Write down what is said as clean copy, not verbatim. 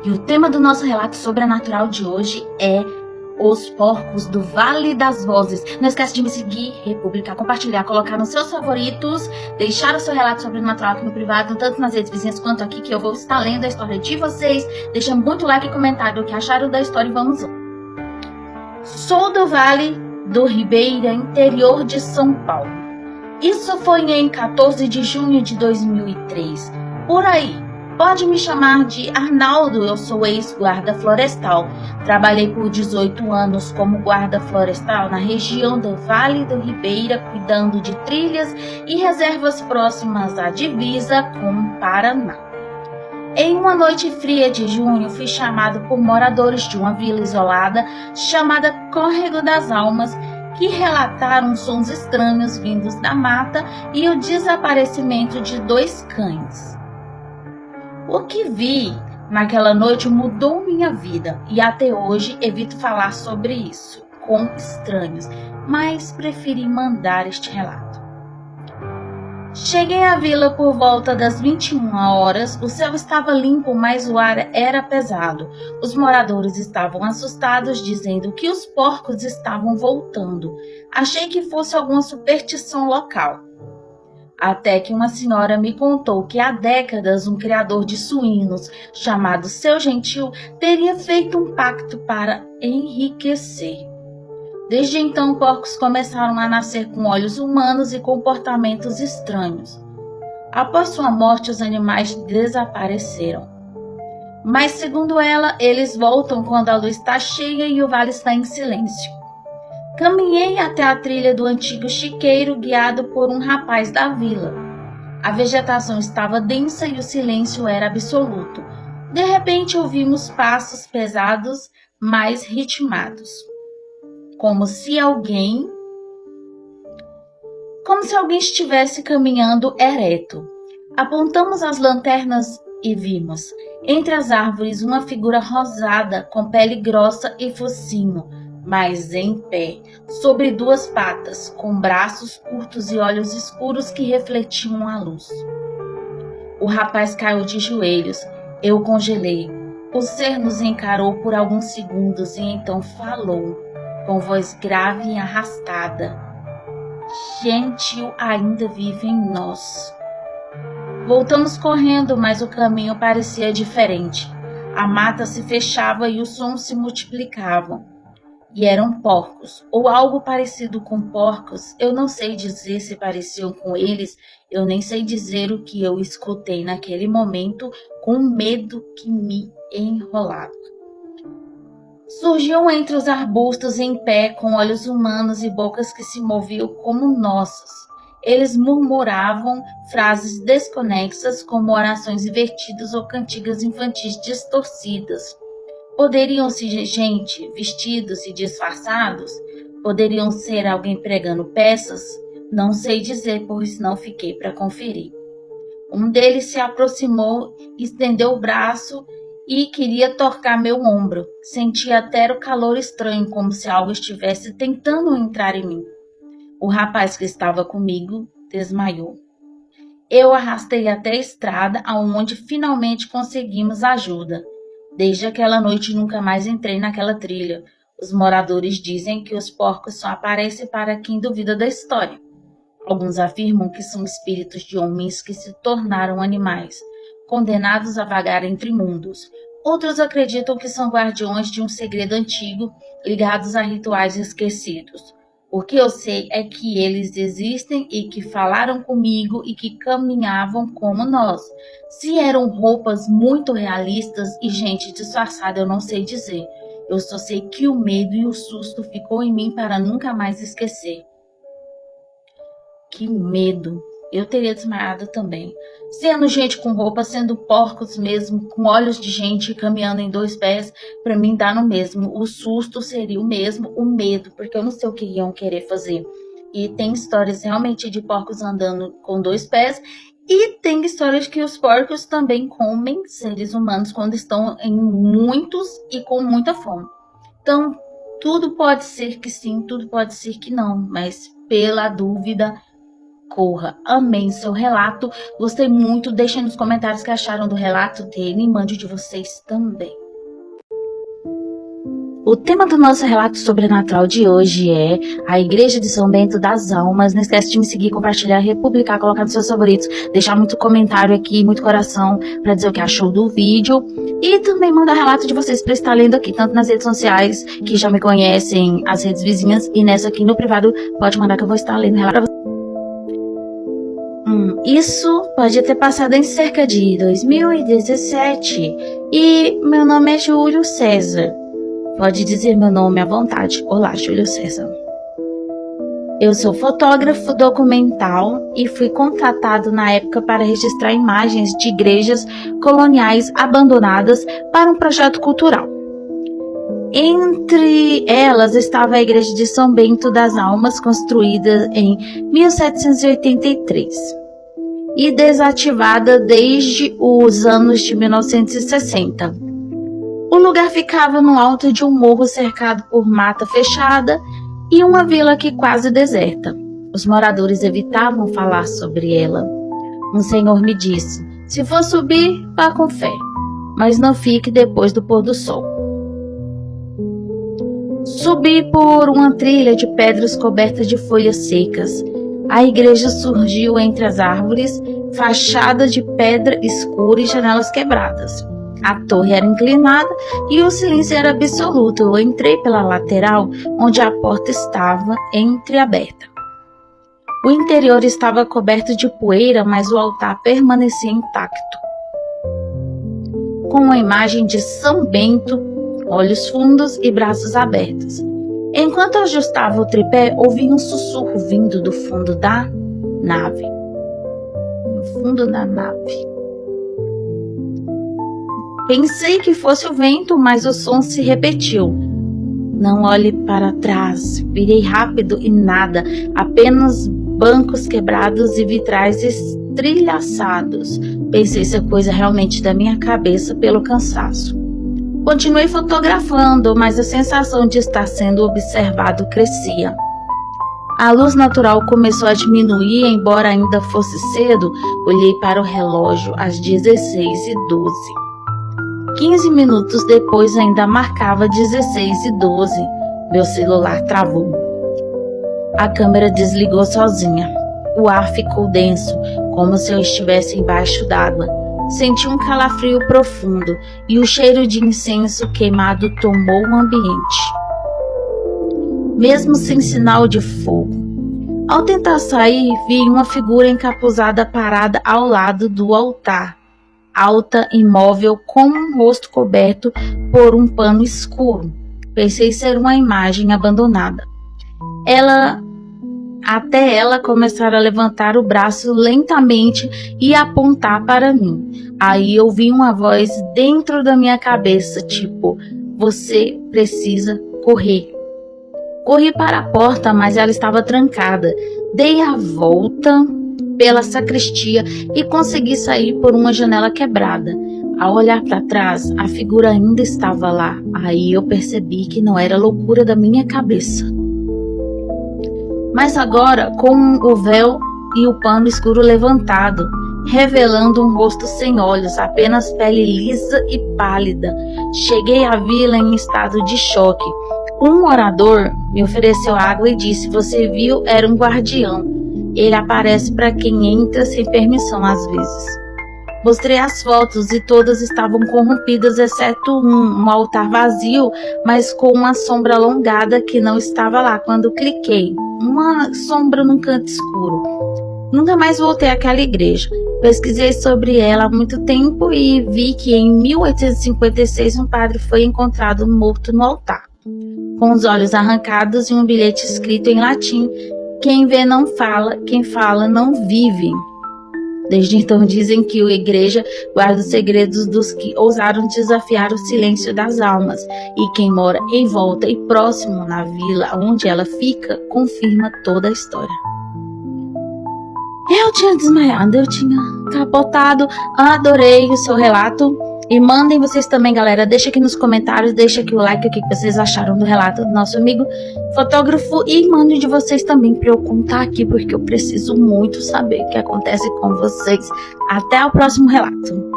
E o tema do nosso relato sobrenatural de hoje é os porcos do Vale das Vozes. Não esquece de me seguir, republicar, compartilhar, colocar nos seus favoritos, deixar o seu relato sobrenatural aqui no privado, tanto nas redes vizinhas quanto aqui, que eu vou estar lendo a história de vocês. Deixa muito like e comentário o que acharam da história e vamos lá. Sou do Vale do Ribeira, interior de São Paulo. Isso foi em 14 de junho de 2003. Por aí. Pode me chamar de Arnaldo, eu sou ex-guarda florestal. Trabalhei por 18 anos como guarda florestal na região do Vale do Ribeira, cuidando de trilhas e reservas próximas à divisa com o Paraná. Em uma noite fria de junho, fui chamado por moradores de uma vila isolada chamada Córrego das Almas, que relataram sons estranhos vindos da mata e o desaparecimento de 2 cães. O que vi naquela noite mudou minha vida e até hoje evito falar sobre isso com estranhos, mas preferi mandar este relato. Cheguei à vila por volta das 21 horas, o céu estava limpo, mas o ar era pesado. Os moradores estavam assustados, dizendo que os porcos estavam voltando. Achei que fosse alguma superstição local. Até que uma senhora me contou que há décadas um criador de suínos chamado Seu Gentil teria feito um pacto para enriquecer. Desde então, porcos começaram a nascer com olhos humanos e comportamentos estranhos. Após sua morte, os animais desapareceram. Mas, segundo ela, eles voltam quando a luz está cheia e o vale está em silêncio. Caminhei até a trilha do antigo chiqueiro, guiado por um rapaz da vila. A vegetação estava densa e o silêncio era absoluto. De repente, ouvimos passos pesados, mais ritmados. Como se alguém estivesse caminhando ereto. Apontamos as lanternas e vimos, entre as árvores, uma figura rosada, com pele grossa e focinho, mas em pé, sobre 2 patas, com braços curtos e olhos escuros que refletiam a luz. O rapaz caiu de joelhos. Eu congelei. O ser nos encarou por alguns segundos e então falou, com voz grave e arrastada. Gentil ainda vive em nós. Voltamos correndo, mas o caminho parecia diferente. A mata se fechava e os sons se multiplicavam. E eram porcos, ou algo parecido com porcos. Eu não sei dizer se pareciam com eles, eu nem sei dizer o que eu escutei naquele momento, com medo que me enrolava. Surgiam entre os arbustos em pé, com olhos humanos e bocas que se moviam como nossas. Eles murmuravam frases desconexas, como orações invertidas ou cantigas infantis distorcidas. Poderiam ser gente, vestidos e disfarçados? Poderiam ser alguém pregando peças? Não sei dizer, pois não fiquei para conferir. Um deles se aproximou, estendeu o braço e queria tocar meu ombro. Senti até o calor estranho, como se algo estivesse tentando entrar em mim. O rapaz que estava comigo desmaiou. Eu arrastei até a estrada, aonde finalmente conseguimos ajuda. Desde aquela noite nunca mais entrei naquela trilha. Os moradores dizem que os porcos só aparecem para quem duvida da história. Alguns afirmam que são espíritos de homens que se tornaram animais, condenados a vagar entre mundos. Outros acreditam que são guardiões de um segredo antigo, ligados a rituais esquecidos. O que eu sei é que eles existem e que falaram comigo e que caminhavam como nós. Se eram roupas muito realistas e gente disfarçada, eu não sei dizer. Eu só sei que o medo e o susto ficou em mim para nunca mais esquecer. Que medo! Eu teria desmaiado também. Sendo gente com roupa, sendo porcos mesmo, com olhos de gente caminhando em 2 pés, para mim dá no mesmo. O susto seria o mesmo, o medo, porque eu não sei o que iam querer fazer. E tem histórias realmente de porcos andando com 2 pés, e tem histórias que os porcos também comem seres humanos quando estão em muitos e com muita fome. Então, tudo pode ser que sim, tudo pode ser que não, mas pela dúvida, corra. Amei seu relato, gostei muito. Deixem nos comentários o que acharam do relato dele e mande o de vocês também. O tema do nosso relato sobrenatural de hoje é a Igreja de São Bento das Almas. Não esquece de me seguir, compartilhar, republicar, colocar nos seus favoritos, deixar muito comentário aqui, muito coração para dizer o que achou do vídeo. E também mandar relato de vocês para estar lendo aqui, tanto nas redes sociais, que já me conhecem, as redes vizinhas, e nessa aqui no privado, pode mandar que eu vou estar lendo relato pra vocês. Isso pode ter passado em cerca de 2017 e meu nome é Júlio César. Pode dizer meu nome à vontade. Olá, Júlio César. Eu sou fotógrafo documental e fui contratado na época para registrar imagens de igrejas coloniais abandonadas para um projeto cultural. Entre elas estava a Igreja de São Bento das Almas, construída em 1783 e desativada desde os anos de 1960. O lugar ficava no alto de um morro cercado por mata fechada e uma vila que quase deserta. Os moradores evitavam falar sobre ela. Um senhor me disse: se for subir, vá com fé, mas não fique depois do pôr do sol. Subi por uma trilha de pedras cobertas de folhas secas. A igreja surgiu entre as árvores, fachada de pedra escura e janelas quebradas. A torre era inclinada e o silêncio era absoluto. Eu entrei pela lateral, onde a porta estava entreaberta. O interior estava coberto de poeira, mas o altar permanecia intacto, com uma imagem de São Bento, olhos fundos e braços abertos. Enquanto ajustava o tripé, ouvi um sussurro vindo do fundo da nave. Pensei que fosse o vento, mas o som se repetiu. Não olhe para trás. Virei rápido e nada, apenas bancos quebrados e vitrais estrilhaçados. Pensei se a coisa realmente da minha cabeça pelo cansaço. Continuei fotografando, mas a sensação de estar sendo observado crescia. A luz natural começou a diminuir, embora ainda fosse cedo. Olhei para o relógio às 16h12. 15 minutos depois ainda marcava 16h12. Meu celular travou. A câmera desligou sozinha. O ar ficou denso, como se eu estivesse embaixo d'água. Senti um calafrio profundo e o cheiro de incenso queimado tomou o ambiente, mesmo sem sinal de fogo. Ao tentar sair, vi uma figura encapuzada parada ao lado do altar. Alta, imóvel, com um rosto coberto por um pano escuro. Pensei ser uma imagem abandonada. Até ela começar a levantar o braço lentamente e apontar para mim. Aí ouvi uma voz dentro da minha cabeça, tipo: você precisa correr. Corri para a porta, mas ela estava trancada. Dei a volta pela sacristia e consegui sair por uma janela quebrada. Ao olhar para trás, a figura ainda estava lá. Aí eu percebi que não era loucura da minha cabeça, mas agora com o véu e o pano escuro levantado, revelando um rosto sem olhos, apenas pele lisa e pálida. Cheguei à vila em estado de choque. Um morador me ofereceu água e disse: você viu, era um guardião. Ele aparece para quem entra sem permissão às vezes. Mostrei as fotos e todas estavam corrompidas, exceto um altar vazio, mas com uma sombra alongada que não estava lá quando cliquei. Uma sombra num canto escuro. Nunca mais voltei àquela igreja. Pesquisei sobre ela há muito tempo e vi que em 1856 um padre foi encontrado morto no altar, com os olhos arrancados e um bilhete escrito em latim: quem vê não fala, quem fala não vive. Desde então dizem que a igreja guarda os segredos dos que ousaram desafiar o silêncio das almas, e quem mora em volta e próximo na vila onde ela fica confirma toda a história. Eu tinha desmaiado, eu tinha capotado. Adorei o seu relato. E mandem vocês também, galera. Deixa aqui nos comentários, deixa aqui o like, o que vocês acharam do relato do nosso amigo fotógrafo. E mandem de vocês também pra eu contar aqui, porque eu preciso muito saber o que acontece com vocês. Até o próximo relato.